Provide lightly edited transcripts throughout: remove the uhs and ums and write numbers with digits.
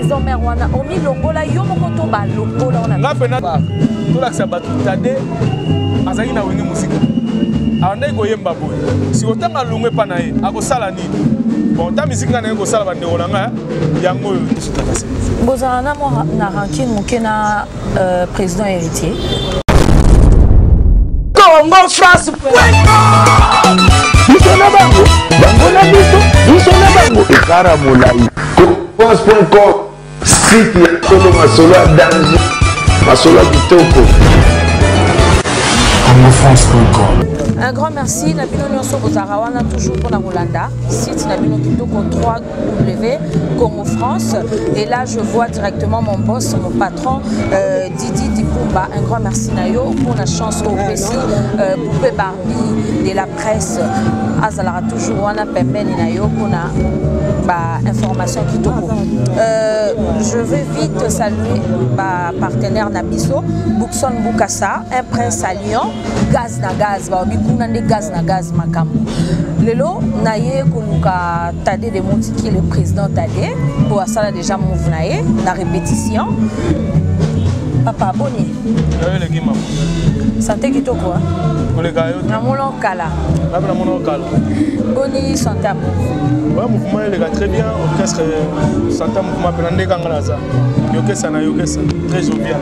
maison mère wana omi longola yo moko to ba longola ona nga pena to la sabatu tade azali na wenge musika ande ko yemba boye si otanga lungwe pa na ye akosala nini bon ta musique na ko sala bande olanga yango yo tutakase bozana mo na rancune mokena président héritier Congo France Bisona bango bango na biso bisona bango ekara molai France.com site ya solo masolo ya danger masolo ya kitoko CongoFrance.com. Un grand merci Nabino Nyonso Bozarawana toujours pour la Rolanda site Nabino Kitoko 3W Congo France et là je vois directement mon boss mon patron Didi Dipumba. Un grand merci Nayo pour la chance au PC Poupée Barbie de la presse Azalara toujours wana pembeni Nayo pour la information Kitoko. Je vais vite saluer ma partenaire Nabiso Boukson Boukassa, un prince à Lyon, gaz na gaz Nande gaz na gaz makambo. Lelo naye koluka Tade de Montiki le président Tade pour ça déjà move naye la répétition. Papa boni. Santé kitoko hein. Na moulon kala. Na moulon kala. Boni santé à vous. Ouais, mouvement il est très bien, orchestre santé mouvement penande kangalaza. Yokesa na yokesa, très jovial.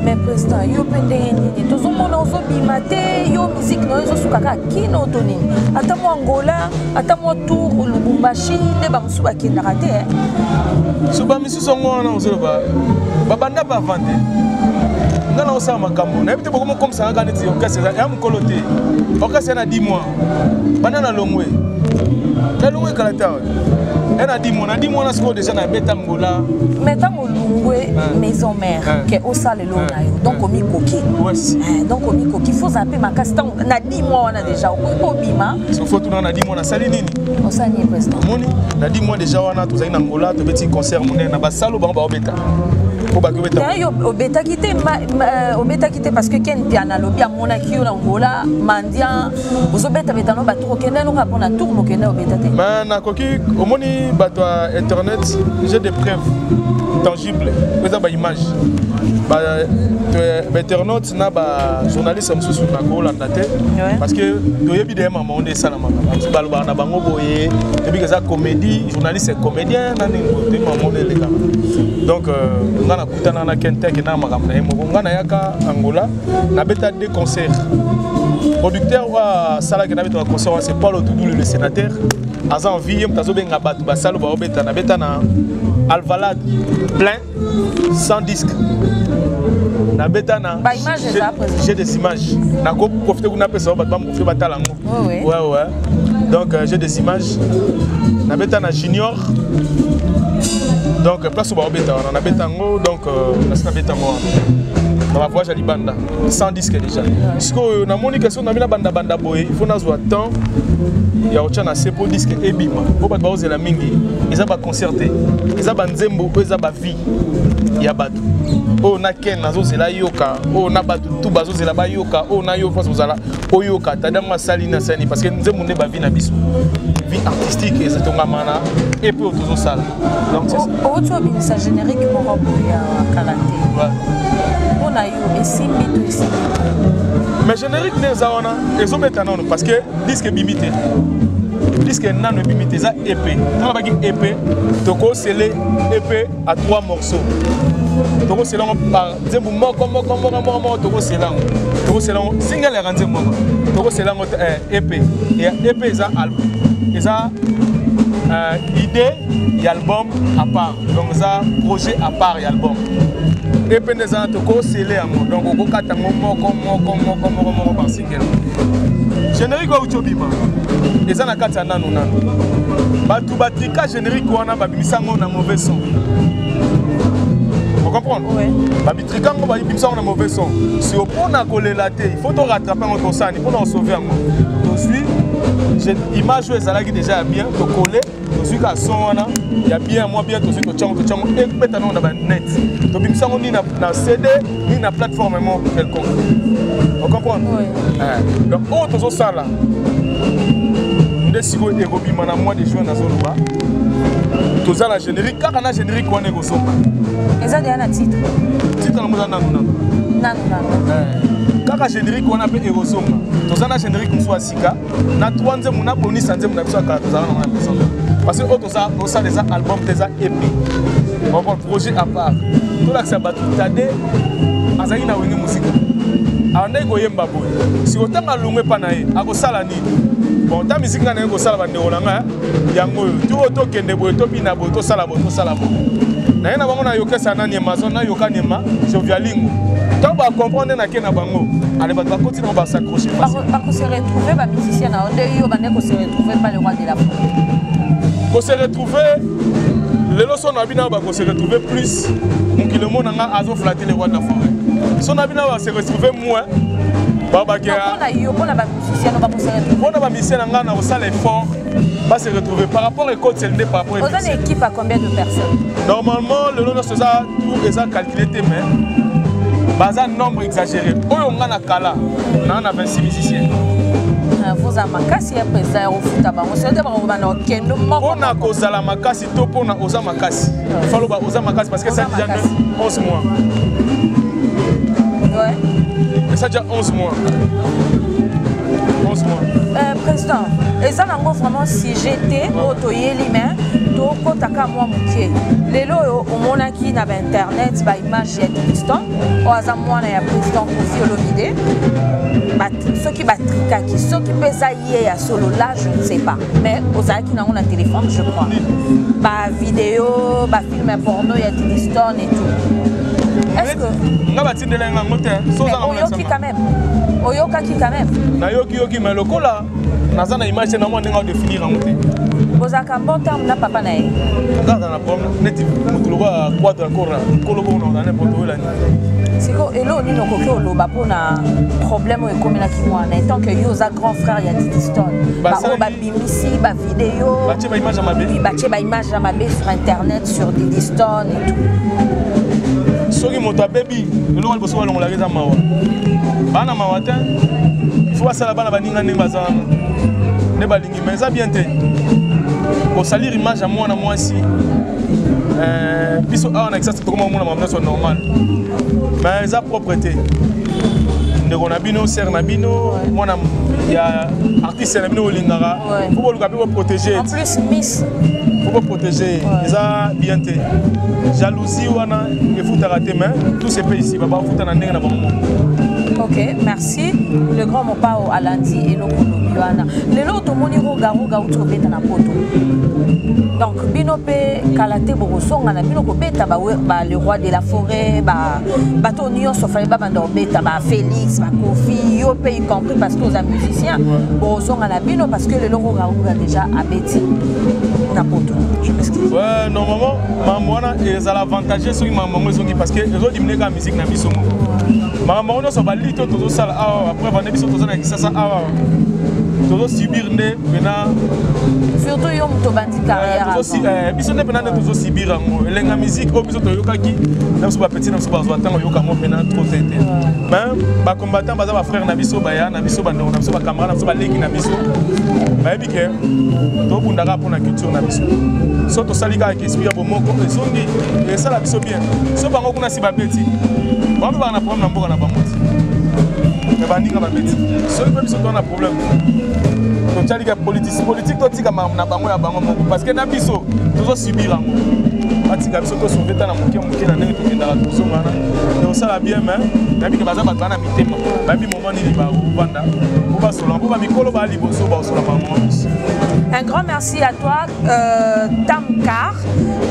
Mais président, yo pendenge ni tozo mona ozo bimate yo musique no zo sukaka kino tonini. Ata mo Angola, ata mo tour Lubumbashi ne ba musuba kinaka te. Suba misu songo na ozo ba. Babanda ba vande. Ngana osama makambo. Na ebite boko comme ça ngana ti orchestre ya mukolote. Orchestre na 10 mois. Bana na longwe. La longwe kalata. Elle a dit mon a ce qu'on déjà na beta ngola. Meta molungwe maison mère que au sale lo na yo. Donc omi koki. Donc omi koki faut zapper ma casse na 10 mois on a déjà au bima. So faut tout na 10 mois na sali nini? On sali président. Moni na 10 mois déjà on a tout ça na ngola to petit concert moné na ba salo ba beta. Au bêta quitté parce que Ken Piana lobby à Monaki ou Angola, Mandian, vous au bêta bétano bateau Kenya nous rapporte un tour au Kenya au bêta. Mais na koki au moni bateau internet j'ai des preuves tangibles, vous avez image. Internaute na ba journaliste am sous na ko landa te parce que doyebi de maman on est salama. Parce que na bango boye, depuis que ça comédie, journaliste et comédien na ni maman les gars. Donc ngana kutana na Kentek na makamna e mo ngana yaka Angola na beta deux concerts. Producteur wa sala ke na beta concert c'est Paul Outoudou le sénateur. Aza envie mtazo benga batu ba salo ba beta na Alvalade plein sans disque. Na beta na j'ai des images. Na ko profiter kuna pesa ba ba mo fait batalango. Ouais. Donc j'ai des images. Na beta na Junior. Donc place au barbeta on a betango donc la betango dans la voyage à Libanda sans disque déjà parce que na moni question na bina banda boy il faut nazo temps ya ocha na sepo disque ebima po bat baoze la mingi ils ba concerté ils ba nzembo ils ba vie ya batu o na ken nazo zela yoka o na batu tout bazo zela ba yoka o na yo face ozala o yoka tadama sali na sani parce que nzembo ne ba vie na biso vie artistique et c'est ton mana et puis autour de ça donc c'est ça tu as générique pour ya karaté on a eu esimbi to esimbi mais générique des awana ezobeta non parce que disque bimité disque nano bimité ça épée dans la épée toko scellé épée à 3 morceaux toko scellé par zembu moko toko scellé single ya nzembo toko scellé épée et épée ça album ça idée d'album à part donc ça projet à part album et puis des ans to scellé donc on kata moko par single générique wa utobima et ça na kata nanu batu batrika générique wana babimisango na mauvais son. Vous comprenez? Oui. Babitrika ngo babimisango na mauvais son. Si on pona kolela te il faut to rattraper notre sang pour nous sauver ngo. To suis j'ai image où ça déjà bien to coller to suis ka son wana ya bien moi bien to suis to chango et beta non na ba net to bimisango ni na CD ni na plateforme mo quelconque. Vous comprenez? Oui. Donc autre chose ça là. Ndesiko erobi mana moi de jouer na zone ba Tous la générique, car on a générique on est au son. Et ça déjà un titre. Titre on a non. Car générique on a fait Erosong. Tous la générique on soit Sika. Na troisième on a bonus santé on a besoin de ça on a besoin. Parce que autres ça on a des albums des EP. On va projet à part. Tout là que ça bat tout à des. Azali na wenge musique. Ande goyemba boy. Si autant alungwe panaye akosala nini? Bon, ta musique na ngo sala bande olanga yango tu auto kende boy to bina boy to sala boy. Na yena bango na yokesa na Amazon na yokanema jovialingo. To ba comprendre na ke na bango. Allez ba continuer ba s'accrocher. Par se retrouver ba musicien na onde yo bande ko se retrouver pas le roi de la forêt. Ko se retrouver les leçons na bina ba ko se retrouver plus donc le monde nga azo flatter le roi de la forêt. Son abina va se retrouver moins. Baba qui a. On a musicien on a ça l'effort va se retrouver par rapport au code CLD par rapport. Vous avez une équipe à combien de personnes? Normalement le nom de ça tout est calculé mais bas un nombre exagéré. On a kala on a 26 musiciens. Vous avez makasi ya président au foot aba on se dit ba kendo moko. On a causé la makasi to pona oza makasi. Fallo ba oza makasi parce que ça déjà 11 mois. Ouais. Et ça déjà 11 mois. 11 mois. Président, et ça n'a vraiment si j'étais autoyeli mais to kotaka moi mukie. Lelo au monaki na internet ba image ya Kingston. O aza mwana ya président Kofi Olomide. Ceux qui battent, ceux qui peuvent y à solo là, je ne sais pas. Mais aux qui n'ont un téléphone, je crois. Bah vidéo, bah film porno, il y a des Kingston et tout. Est-ce que Oyoki quand même. Oyoki quand même. Nayoki mais le cola. Nazana image na moi n'enga définir en monté. Vous avez un bon terme na papa nae. Dans la problème, net mutulo ba quadre encore kolobo na na poto la ni. Siko elo ni noko ke oloba pona problème o ekomela ki mwana tant que yo za grand frère ya Kingston. Ba o ba bimisi ba vidéo. Ba che ba image mabe. Ba che ba image mabe sur internet sur des Kingston et tout. Soki moto baby, le wal boso walongola reza mawa. Bana mawata. Il faut ça la bana baninga ne bazana. Ne balingi mais ça bien te. Ko salir image à moi na moi si. Biso a on a ça c'est comment on a c'est normal. Mais ça propreté. Ndeko na bino ser na bino, moi na ya artiste na bino lingara. Faut le capable protéger. En plus Miss faut protéger. Ça bien te. Jalousie wana il faut t'arrêter mais tous ces pays ici baba faut na ndenge na bango. Ok, merci. Le grand mopao Alandi et le Kolobiana. Le lot au moniro garuga ou beta na poto. Donc binope kalate borosonga na binoko beta ba le roi de la forêt ba bato nyo sofale ba banda beta ba Félix ba Kofi yo pe y compris parce que aux musiciens borosonga na bino parce que le lot garuga déjà a beti na poto. Je m'excuse. Ouais, normalement mamona et ça l'avantage sur maman zongi parce que les autres diminuer la musique na biso. Maman on so ba lito to sala après vendre biso to na kisasa to subir ne maintenant surtout yo muto bandi carrière aussi biso ne pena to subir ngo elenga musique o biso to yokaki na so ba petit na so ba zoatanga yoka mo pena trop tete mais ba combattant baza ba frère na biso ba ya na biso ba ndongo na biso ba camarade na biso ba leki na biso ba ebike to bundaka pona culture na biso so to salika ki esprit bo moko ezongi et ça la biso bien so bango kuna si ba beti ba na problème na mboka na bamoti mais bandinga ba beti so ko biso to na problème to tchalika politique to tika na bango ya bango moko parce que na biso tozo subir ngo atika biso to sauver na moke na ndenge to kendala to songana et ça la bien mais na bika baza batana mitema ba bi moment ni ba banda ko ba solo ko ba mikolo ba liboso ba solo ba moment. Un grand merci à toi, Tamkar,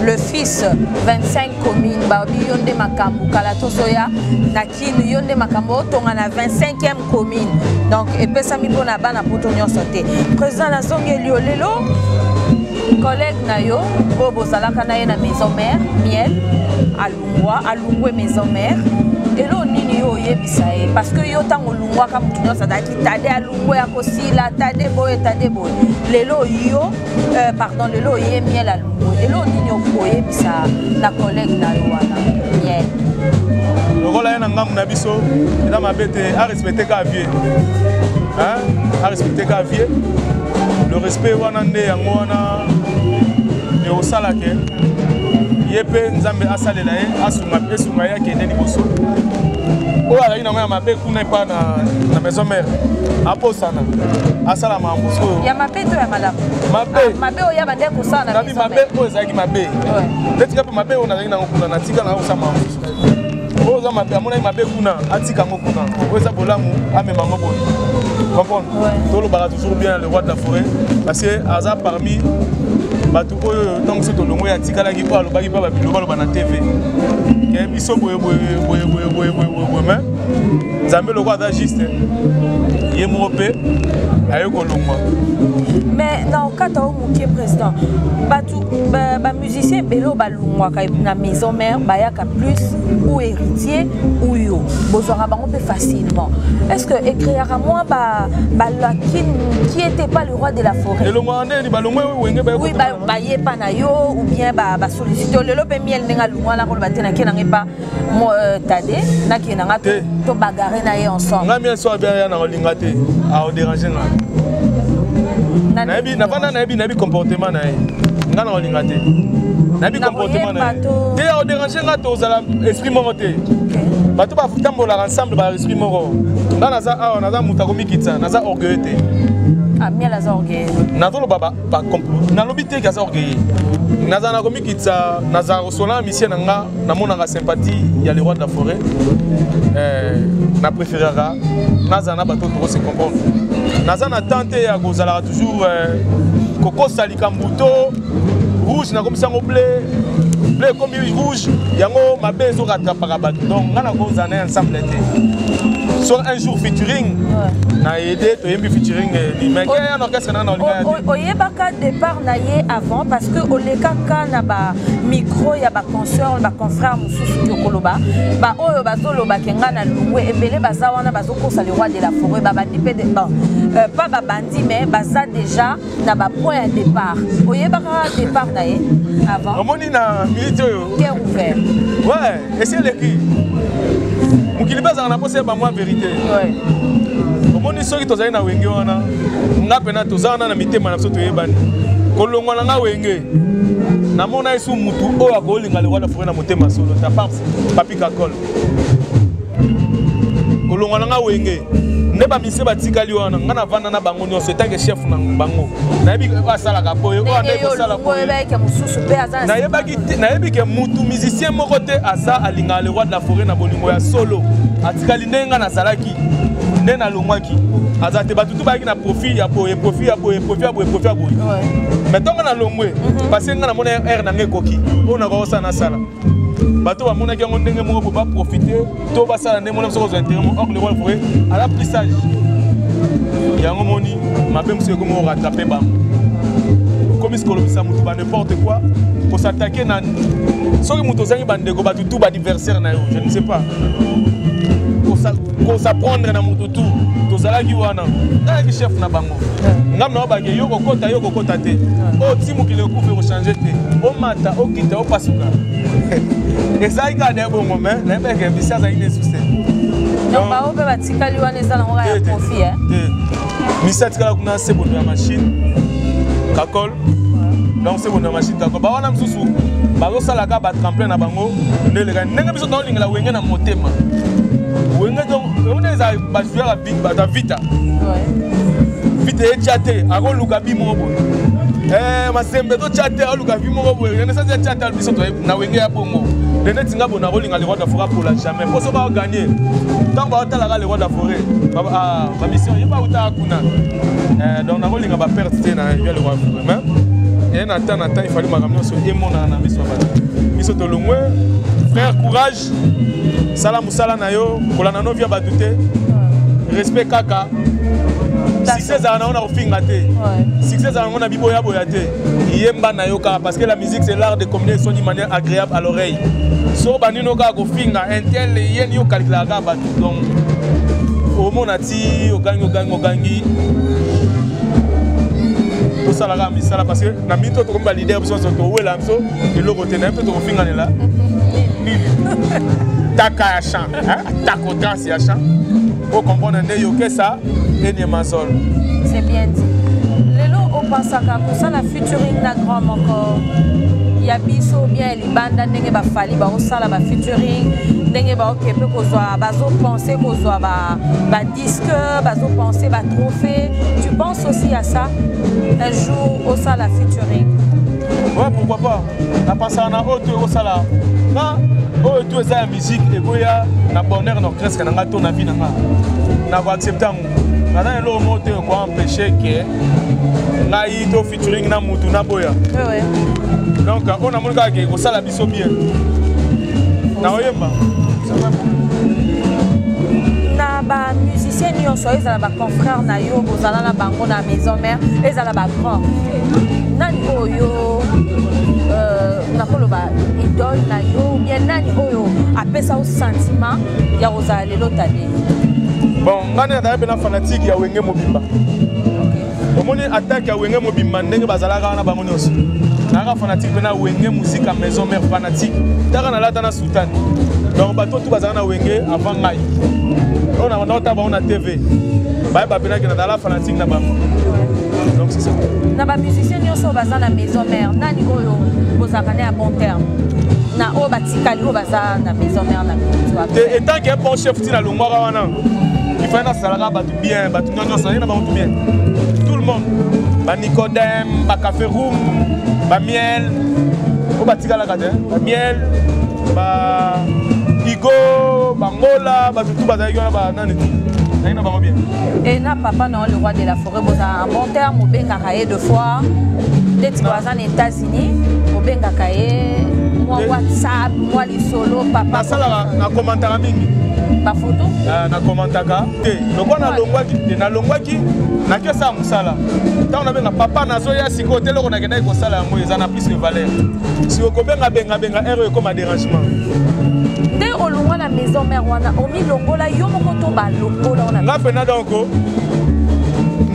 le fils 25 communes, Babi Yonde Makambo, Kalatosoya, Nakin Yonde Makambo, on a 25e commune. Donc, et puis ça m'y bon à bana pour ton santé. Président la zone Lelo, collègue Nayo, Bobo Salaka na maison mère, Miel, Alungwe maison mère. Et là, nini yo yebisaye parce que yo tango lungwa comme tout ça daki tade alungwe akosila tade boy lelo yo pardon lelo ye miel alungwe et là nini yo koyebisa la collègue na yo wana miel le rôle ya ngam na biso ina mabete a respecter ka vie hein a respecter ka vie le respect wana nde yango wana mais au salake yepe nzambe asalela ye asunga ye akende liboso oyo azali nango ya mabe kuna epa na maison mère aposana asala mambo soyo ya mabe to ya malamu mabe oyo yaba nde kosala na maison mabe oyo ezalaki mabe netika mpe mabe oyo nazali nango kuna natika nango kosala mambo oyo oza mabe amonaki mabe kuna atika yango kuna oyo eza bolamu amema yango boye comprendre tolobaka toujours bien le roi de la forêt parce que aza parmi bato oyo ntango so tolongo ya tikalaki oyo alobaki mpe babiloba aloba na tv ke biso boye me nzambe loko aza juste ye moko mpe aye kolongwa. Mais dans le cas de président, musicien bélo balungwaka na maison mère bayaka plus ou héritier ou yo bozora bango peu facilement. Est-ce que écrire à moi qui était pas le roi de la forêt? Oui, baye pa na yo ou bien ba solliciter le lope miel nenga lungwa la ko batena ke nanga pas tade na ke nanga to bagarrer na ye ensemble. Ngami so bien na olinga te a déranger na. Nabi comportement na ye nga na olinga te nabi comportement na ye te a déranger nga to zala esprit moko te bato batambola ensemble ba esprit moko nga naza awa naza mutako mikitsa naza orgueil te miel aza orgueil nazolo baba na lobi te kaza orgueil naza na komikitsa naza osola mission nga na monanga sympathie ya le roi de la forêt na préférera naza na bato to se comprendre naza na tante ya kozala toujours koko salika mbuto rouge na komisango bleu comme rouge yango mabe zo rattrapaka bato donc nga na kozana ensemble te sur un jour featuring na aidé to yembi featuring ni mec ya orchestre na olinga oyebaka départ na ye avant parce que olekaka na ba micro ya ba consœur ba confrère mususu yokoloba ba oyo bazoloba kenga na lungwe ebele baza wana bazokosa le roi de la forêt ba bandipé de bon pas ba bandi mais baza déjà na ba point de départ oyebaka départ na ye avant omoni na milite oyo qui est ouvert ouais et c'est l'écrit mukili baza na poser ba moi vérité ouais omoni soki tozali na wenge wana nga pena tozana na mitema na biso toyebani kolongwa na nga wenge namona esu mutu oyo akolinga le roi de la forêt na motema solo ta papi kakol kolongwa na nga wenge ne ba mise batikali wana nga na vanda na bango nyonso etange chef na bango nayebi asalaka boye oyo ande kosala boye nayebi ke mutu musicien moko te aza alinga le roi de la forêt na bolingo ya solo atikali nde nga nazalaki nde nalongwaki aza te batutu bayaki na profit ya boye mais ntongo nalongwe parce que nga namona aire na nga ekoki oyo nakosala nasala bato bamonaki yango ndenge moko po baprofite to basala nde mona biso kozwa intérêt or le roi de forêt ala plus sage yango moni mabe mosu ekomi orattrape bango komi sikolobisa motu ba n'importe quoi pour s'attaquer na soki moto ozangi bandeko batutu badiversaire na yo je ne sais pas pour s'apprendre na motu tu tozalaki wana nayaki chef na bango ngam na obake yo kokota te o ti mokili ekufi kochange te omata okita opasuka ezalaki kaka na ye bongo me nayebeke bisi azalaki ne succès donc bao mpe batikali wana eza nango ya profit misi atikala kuna sebondo ya machine kakol donc sebondo ya machine kakol bawana mosusu bazosalaka batremplin na bango nde elekani ndenge biso taolingela wenge na motema wenge donc one eza bajoueur bata vita vita etya te akoluka bi moko boye masembe totya te aluka vi moko boye ene sasi etya te biso na wenge ya bongo ndenge tinga bona kolinga le roi de la forêt pour la jamais mpo soki aganye ntango baotalaka le roi de la forêt bamission ye bautaka kuna donc nakolinga baperte te na ya le roi de la forêt mais na temps il fallait makambo nyonso emonana na miso ya bato biso tolongwe frère courage sala mosala na yo kolanda no via bato te respect kaka succès ezala nango na kofinga te succès ezala nango na biboyaboya te yemba na yo kaka parce que la musique c'est l'art de communication d'une manière agréable à l'oreille so bandino kaka kofinga intel yeni yo calculaka kaka bato donc omona ti ogangi tosalaka misala parce que na minute tokomi balider biso nyonso towela biso eloko te na ye mpe tokofinganela nini taka ya champ atako danse ya champ po comprendre nde yokesa eniema zolo c'est bien dit lelo pensaka pour ça la featuring na grand encore ya biso bien libanda ndenge ba fali ba osala ba featuring ndenge ba okepe kozwa bazo penser kozwa ba disque bazo penser ba trophée. Tu penses aussi à ça un jour au sala featuring? Ouais, pourquoi pas. Na pensa na autre au sala na autre ça musique et boya na bonheur na orchestre na ngato na vie na nga na ko accepter na lo moto ko empêcher que na ito featuring na mutu na boya. Ouais. Donc on a mon gars qui au sala biso bien na oyemba na ba musicien nyonso ezala ba confrère na yo bozala na bango na maison mère ezala ba grand nani oyo nakoloba idole na yo bien nani oyo apesa au sentiment ya kozala lelo tali. Bon ngana na bena fanatique ya Wenge Mobimba. Omoni attaque ya Wenge Mobimba ndenge bazalaka na bango nyonso naka fanatique bena Wenge musique à maison mère fanatique taka na lata na sultan. Donc bato tout bazala na Wenge avant ngai on a nota ba on a TV ba bena ki na la fanatique na bango. Donc c'est ça. Na ba musicien nyonso baza na maison mère nani oyo bozakane à bon terme na o batikali o baza na maison mère na biso et tant que bon chef ti na longwa wana il faut na salaka batu bien batu nyonso na bango bien tout le monde ba Nicodème ba Café Room ba Miel o batikala kate ba Miel ba Igo ba Ngola ba tout bazaki wana ba nani na bango bien. Et na papa na le roi de la forêt boza en bon terme au bengaka ye deux fois d'être aux États-Unis au bengaka ye moi WhatsApp moi li solo papa na sala na commentaire mingi ba photo na commentaka te lokwa na longwaki na kesa musala tant on benga papa na zoya siko te loko na kenda ko sala yango eza na plus de valeur si ko benga erreur comme dérangement nde olongwa na maison mère wana omi longola yo moko to ba longola wana nga pena donc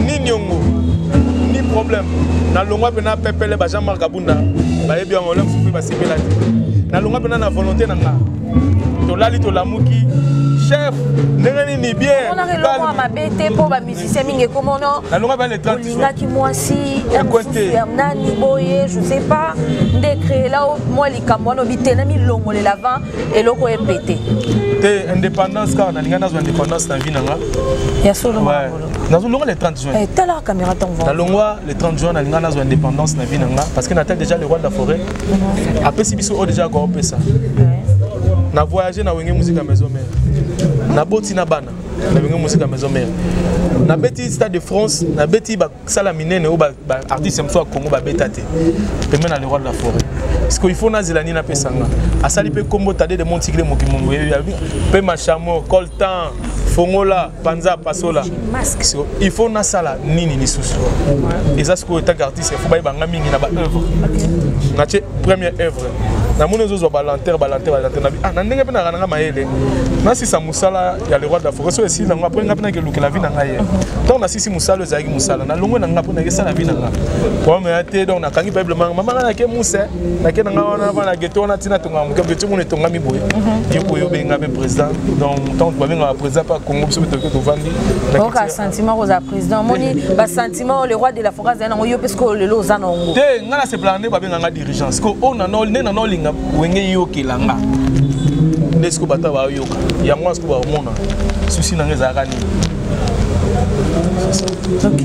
ni nyongo ni problème na longwa pena pepele ba Jean-Marc Abunda ba yebi on lem soupi ba sipela na longwa pena na volonté na nga to lali to lamuki chef ndenge ni bien on a relongwa mabete po ba musicien mingi komono na longwa ba le 30 linga ki mwasi nani boye je sais pas nde créer là moi likambo no bitena mi longole l'avant et loko epété te indépendance car na linga na zo indépendance na vie na nga ya solo ouais na zo longwa le 30 juin et telle la caméra t'envoie na longwa le 30 juin na linga na zo indépendance na vie na nga parce que na tel déjà le roi de la forêt après si biso o déjà ko pesa na voyager na Wenge musique à maison mère na boti na bana na Wenge musique à maison mère na beti stade de France na beti ba sala minene o ba artiste mso Congo ba betate pemé na le roi de la forêt parce qu'il faut na zelani na pesanga asali pe kombo tade de montigre mokimongo pe machamo coltan fongola panza pasola il faut na sala nini ni susu et ça ce que tant qu'artiste il faut ba banga mingi na ba œuvre na première œuvre na mona zo balanter na na ndenge pe na nga maele na si sa musala ya le roi de la forêt so esi na nga après nga pe na ke lukela vie na nga ye donc na si musala ezaki musala na longo na nga pe na ke sala vie na nga pour me ate donc na kangi bible mama na ke musa na ke na nga wana na geto na tina tonga mu ke tonga tonga mi boye yoko yo benga be président donc tant ba benga président pas Congo biso to ko vandi donc un sentiment aux président moni ba sentiment le roi de la forêt za na yo parce que le lo za na ngo te nga na se planer ba benga nga dirigeance ko on na no linga Wenge yoka langa nesko bata ba yoka ya moi sko ba mona souci na ngeza ni. OK.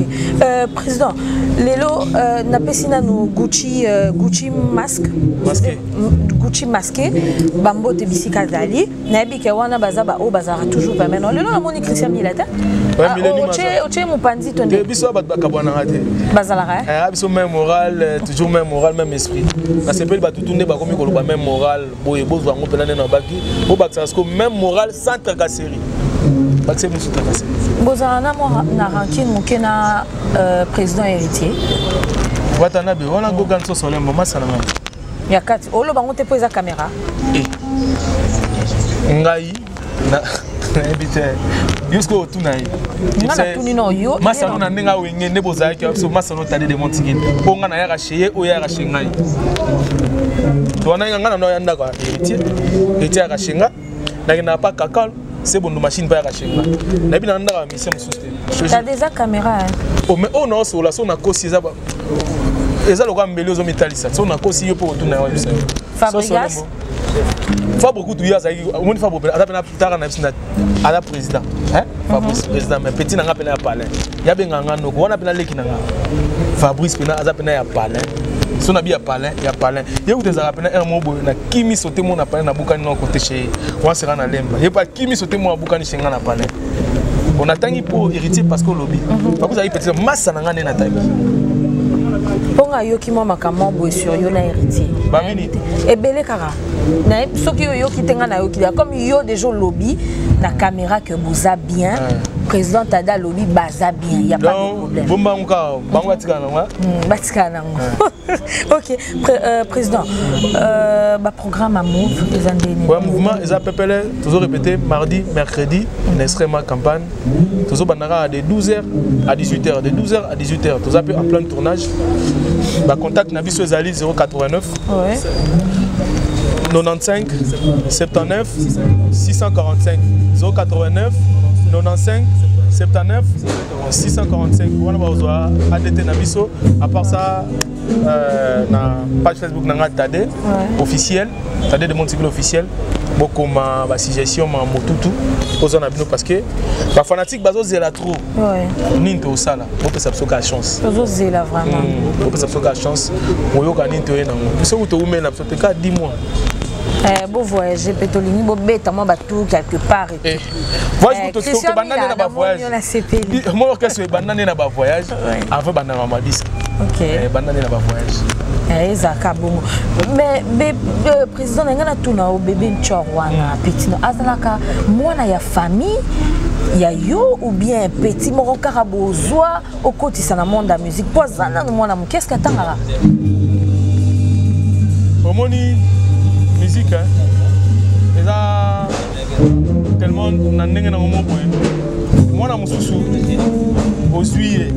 Président, lelo na pesina no Gucci masque Gucci masqué bambo te bisika dali na bike wana bazaba o bazara toujours pas maintenant lelo na moni Christian Milata oche mopanzi tonde biso ba kabwana rate bazala biso même moral toujours même moral même esprit na sepeli ba tutunde ba komi koloba même moral boye bozwa ngo pena na baki bo baksa sko même moral sans tracasserie bakse musu tracasserie bozana mo na rancune mokena président héritier watana be wana go ganso solembo masala ya kati olo bango te poza caméra ngai na ebite yusko tunai ngana tuni no yo masalo na ndinga wenge ne bozaki so masalo tade de montigine ponga na ya racheye o ya rashengai to wana ngana no ya ndaka héritier ya rashenga na pas kakal c'est bon, nos machines pas racheter. Na bi na ndara mission mosuste. T'as déjà caméra hein? Oh mais on a sur la son na kosi za ba. Eza lo ka mbeli ozo metalisa. So na kosi yo po tu na website. Fabregas. Fa beaucoup de years avec on fa beaucoup adapena tara na bisina ala président hein Fabrice président mais petit na ngapena ya palais ya benga ngano ko wana pena leki na nga Fabrice pena azapena ya palais so na bi ya palais ye uteza pena un mobo na kimi sote mo na palais na bukani na côté chez on sera na lemba ye pa kimi sote mo na bukani chenga na palais on attend pour héritier parce que lobby pas vous avez petit massa na ngane na tangi Ponga yoki mo makambo boy sur yo na héritier. Ba mini. Ebele kara. Na soki yo ki tenga na yoki comme yo déjà lobby na caméra que vous a bien. Président Tada lobby baza bien, il y a pas de problème. Bomba nka bango batika na nga. Batika na nga. OK, président ba programme à Move les andene. Ouais, mouvement les appelés toujours répété mardi, mercredi, extrêmement campagne. Toujours bandara de 12h à 18h, de 12h à 18h. Tous appelés en plein tournage. Bah contact Nabi Zali 089 ouais. 95 79 645 089 95 79 645. Voilà bah ADT Nabiso. À part ça, na page Facebook nanga Tade officiel, Tade de Monticle officiel. Beaucoup ma suggestion ma motutu posant na bino parce que ba fanatique bazo zela trop. Ouais. Ninto sala, on peut s'absoka chance. Bazo zela vraiment. On peut s'absoka chance. Moyo ka ninto ena. Ce où to ume na peut-être ka 10 mois. Beau voyage, Petolini, beau bête, moi bateau quelque part. Voyage pour te banane na ba voyage. Moi orchestre banane na ba voyage avant banane ma disque. OK. Banane na ba voyage. Ezaka bongo. Mais président ngana tuna o bébé Nchorwana petit azalaka mwana ya famille ya yo ou bien petit moko karabozwa au kotisa na monde la musique pozana mwana qu'est-ce que tangara? Omoni musique hein. Eza tellement na ndenge na momo boye. Mwana mususu ozuye.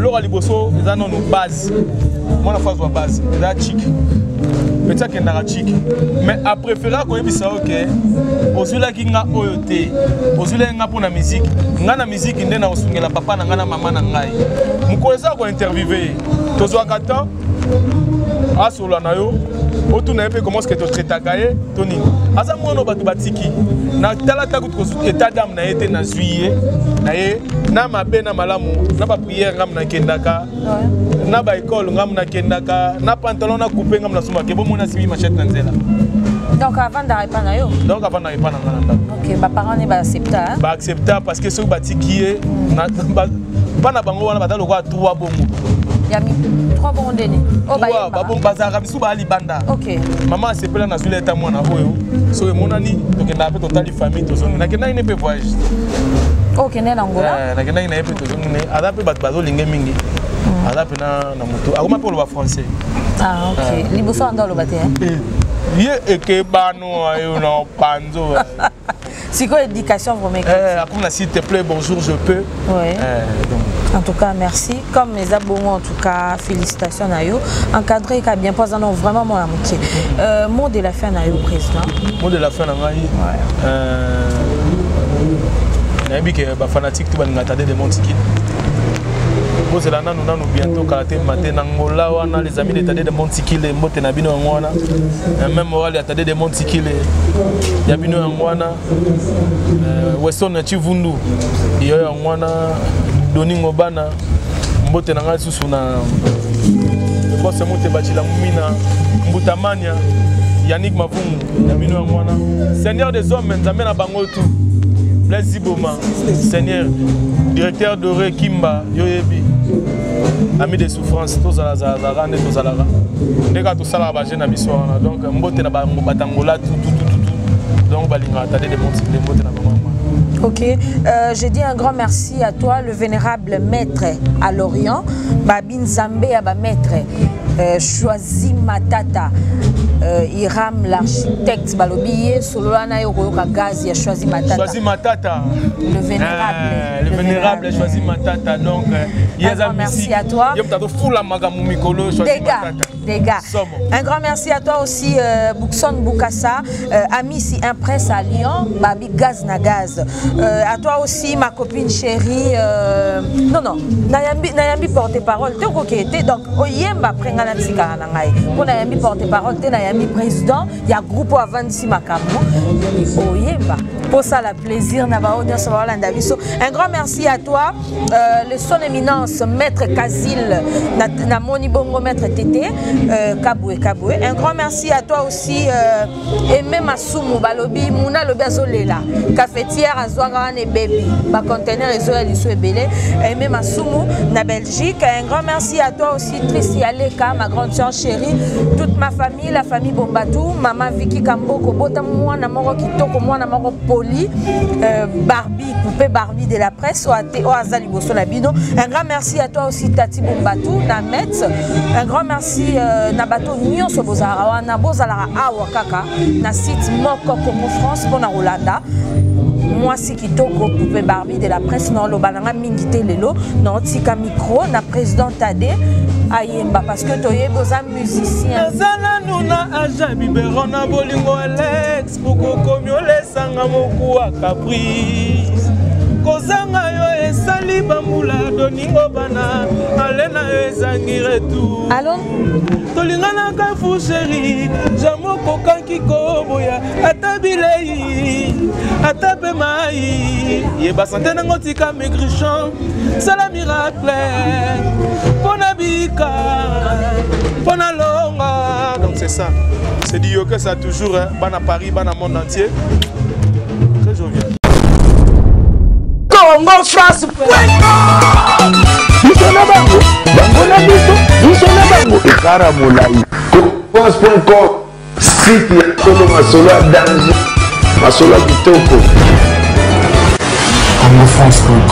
Lora liboso eza non base. Mwana phase wa base, eza chic. Peut-être que na chic. Mais à préférer ko yebisa OK. Ozula ki nga oyote. Ozula nga pour na musique. Nga na musique nde na osungela papa na nga na mama na ngai. Mukoleza ko interviewer. Tozwa kata asola na yo. Otu na pe comment est-ce que tu traites gaé Tony. Asa mwana batu batiki. Na talata ko état d'âme na été na juillet. Na ye na mabe na malamu na ba prière ngam na kendaka. Na ba école ngam na kendaka. Na pantalon na coupé ngam na suma ke bo mona sibi machette na nzela. Donc avant d'arriver na yo. Donc avant d'arriver na ngana. OK, ba parents ne ba accepta. Ba accepta parce que ce batiki est na pas na bango wana batalo kwa 3 bongo. Ya mi 3 bongo ndene. Oh ba ba bon bazara bisu ba ali banda. OK. Maman sepela na zule ta mwana oyo. So monani donc na pe totali famille to zone. Na kena ine pe voyage. OK, nena ngola. Na kena ine pe to zone. Ada pe bat bazo linge mingi. Ada pe na moto. Akoma pe lo ba français. Ah OK. Liboso anda lo bate hein. Ye eke bano ayo na panzo. C'est quoi l'éducation vraiment? Comme s'il te plaît, bonjour, je peux. Oui. En tout cas, merci. Comme mes abonnés, en tout cas, félicitations à vous. Encadré, qui a bien posé vraiment mon amitié. Mot de la fin à vous, président. Mot de la fin à vous. Je suis un fanatique qui va de Montikil. Vous êtes là, nous bientôt karaté matin Angola, on a les amis de Tade de Montikil, les mots de Nabino Angwana, même moral de Tade de Montikil, Yabino Angwana, Weston Chivundu, Yo Angwana, Doningo Bana, Mbote Nanga Susuna, le boss Mote Bachila Mumina, Mbutamania, Yannick Mavungu, Yabino Angwana, Seigneur des hommes, Nzamena Bangotu, Blaise Ziboma, Seigneur, directeur de Kimba, Yoyebi. Ami de souffrance, tous à la tous à la dès que tout ça la base na biso donc mbote na batangola tout donc balinga tade de mbote na maman. OK, je dis un grand merci à toi le vénérable maître à Lorient, Babin Zambé à ba maître Choisi Matata Iram l'architecte balobi Solana Yoroka Gaz ya Choisi Matata. Choisi Matata. Le vénérable. Le vénérable Choisi Matata. Donc un grand merci à toi. Des gars. Un grand merci à toi aussi Boukson Boukassa, Amissi Impresse à Lyon, Babi Gaz na Gaz. À toi aussi ma copine chérie. Non, Nayambi porte-parole. Tu es donc Oyemba prengana tsika na ngai. Pour Nayambi porte-parole, tu Nayambi président, il y a groupe avant ici Makambo. Oyemba. Pour ça la plaisir na baonia savala ndabiso. Un grand merci à toi le son éminence maître Kazil na moni bongo maître Tété Kaboué. Un grand merci à toi aussi Aimé Masumu balobi Mouna Lobiazolela cafetière azwanga ne baby ba conteneur ezo ya liso ebele Aimé Masumu na Belgique. Un grand merci à toi aussi Tricia Aleka ma grande sœur chérie, toute ma famille, la famille Bombatou, maman Vicky Kamboko bota mwana moko kitoko mwana moko poli Barbie poupée Barbie de la presse o azali boso na bino. Un grand merci à toi aussi Tati Bombatou na Metz. Un grand merci na bato nyonso bozara wana bozala awa kaka na site moko Congo France pour na Rolanda. Moi si kitoko poupée Barbie de la presse non lo balanga mingité lelo non tika micro na président Tadé ayemba parce que toye boza musicien zala nuna aja bibero na bolingo Alex poko komyo lesanga moku wa caprice kozanga yo esali bamula doningo bana alena yo ezangi retour allons tolingana ka fu chéri jamoko kanki koboya atabilei atape mai yeba santé nango tika maigrichon sala miracle pona bika pona longa. Donc c'est ça, c'est du yoga ça toujours hein. Bana Paris bana monde entier très jovial. Congo France Bisona bango bango na biso bisona bango ekara molai France.com site ya solo masolo ya danger masolo ya kitoko Congo France.com